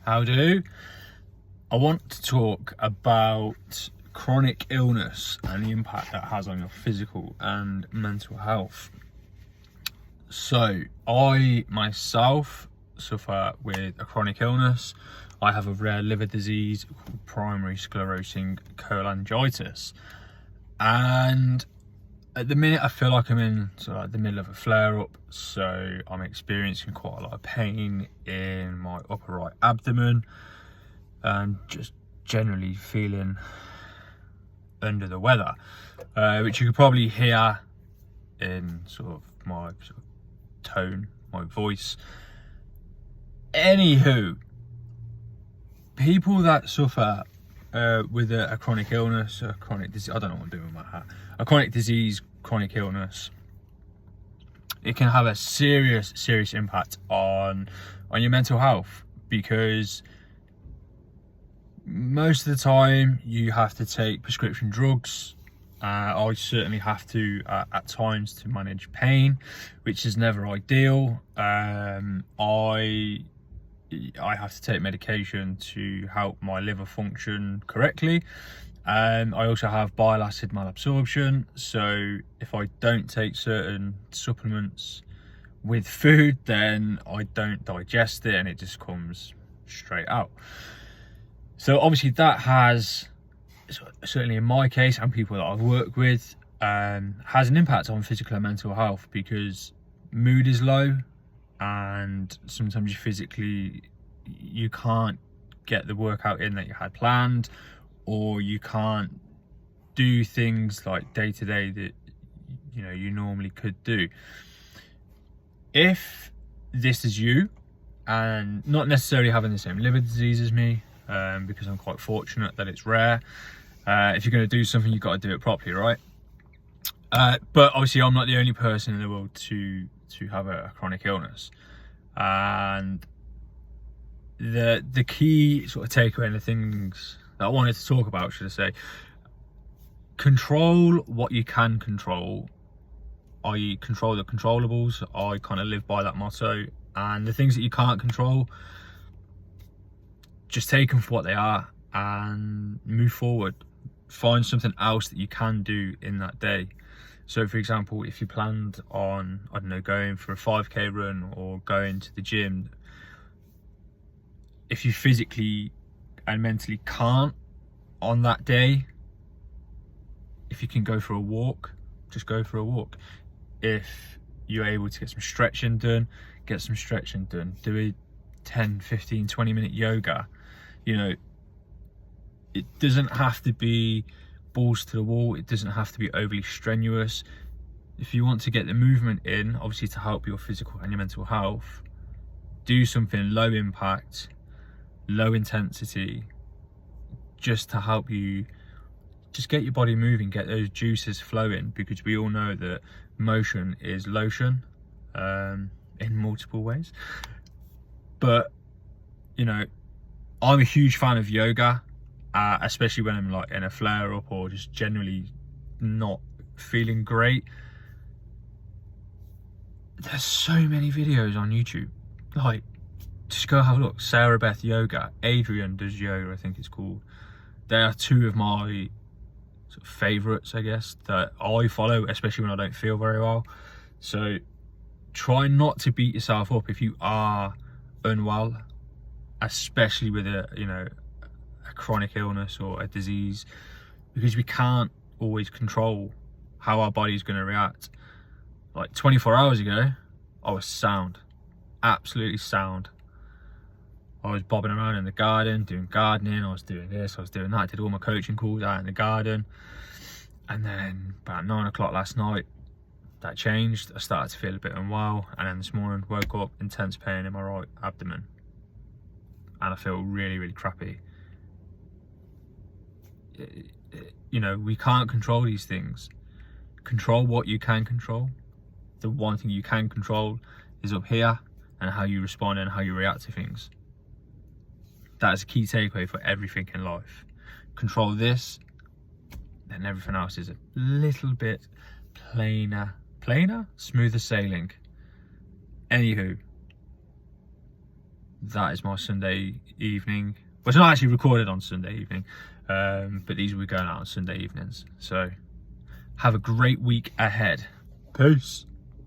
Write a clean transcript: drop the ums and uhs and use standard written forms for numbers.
How do? I want to talk about chronic illness and the impact that has on your physical and mental health. So, I myself suffer with a chronic illness. I have a rare liver disease called primary sclerosing cholangitis. And at the minute, I feel like I'm in sort of like the middle of a flare-up, so I'm experiencing quite a lot of pain in my upper right abdomen and just generally feeling under the weather, which you could probably hear in sort of my tone, my voice. Anywho, people that suffer with a chronic illness, a chronic disease, I don't know what I'm doing with my hat, a chronic disease, chronic illness, it can have a serious impact on your mental health, because most of the time you have to take prescription drugs. I certainly have to at times to manage pain, which is never ideal. I have to take medication to help my liver function correctly. I also have bile acid malabsorption, so if I don't take certain supplements with food, then I don't digest it and it just comes straight out. So obviously that has, certainly in my case and people that I've worked with, has an impact on physical and mental health, because mood is low and sometimes you can't get the workout in that you had planned, or you can't do things like day to day that you normally could do. If this is you and not necessarily having the same liver disease as me, because I'm quite fortunate that it's rare, if you're going to do something, you've got to do it properly, right? But obviously I'm not the only person in the world to have a chronic illness, and the key sort of takeaway and the things that I wanted to talk about, should I say, control what you can control, i.e. control the controllables. I kind of live by that motto, and the things that you can't control, just take them for what they are and move forward. Find something else that you can do in that day. So for example, if you planned on, I don't know, going for a 5k run or going to the gym, if you physically and mentally can't on that day, if you can go for a walk, just go for a walk. If you're able to get some stretching done, get some stretching done. Do a 10, 15, 20 minute yoga. It doesn't have to be balls to the wall. It doesn't have to be overly strenuous. If you want to get the movement in, obviously to help your physical and your mental health, do something low impact, low intensity, just to help you just get your body moving, get those juices flowing, because we all know that motion is lotion, in multiple ways. But I'm a huge fan of yoga, especially when I'm like in a flare up or just generally not feeling great. There's so many videos on YouTube, like, just go have a look. Sarabeth yoga, Adrian does yoga, I think it's called. They are two of my sort of favorites, I guess, that I follow, especially when I don't feel very well. So try not to beat yourself up if you are unwell, especially with a chronic illness or a disease, because we can't always control how our body's going to react. Like 24 hours ago, I was sound, absolutely sound. I was bobbing around in the garden, doing gardening, I was doing this, I was doing that, I did all my coaching calls out in the garden. And then about 9 o'clock last night, that changed. I started to feel a bit unwell, and then this morning woke up, intense pain in my right abdomen, and I feel really crappy. We can't control these things. Control what you can control. The one thing you can control is up here, and how you respond and how you react to things. That is a key takeaway for everything in life. Control this, then everything else is a little bit plainer, smoother sailing. Anywho, that is my Sunday evening. Well, it's not actually recorded on Sunday evening, but these will be going out on Sunday evenings. So have a great week ahead. Peace.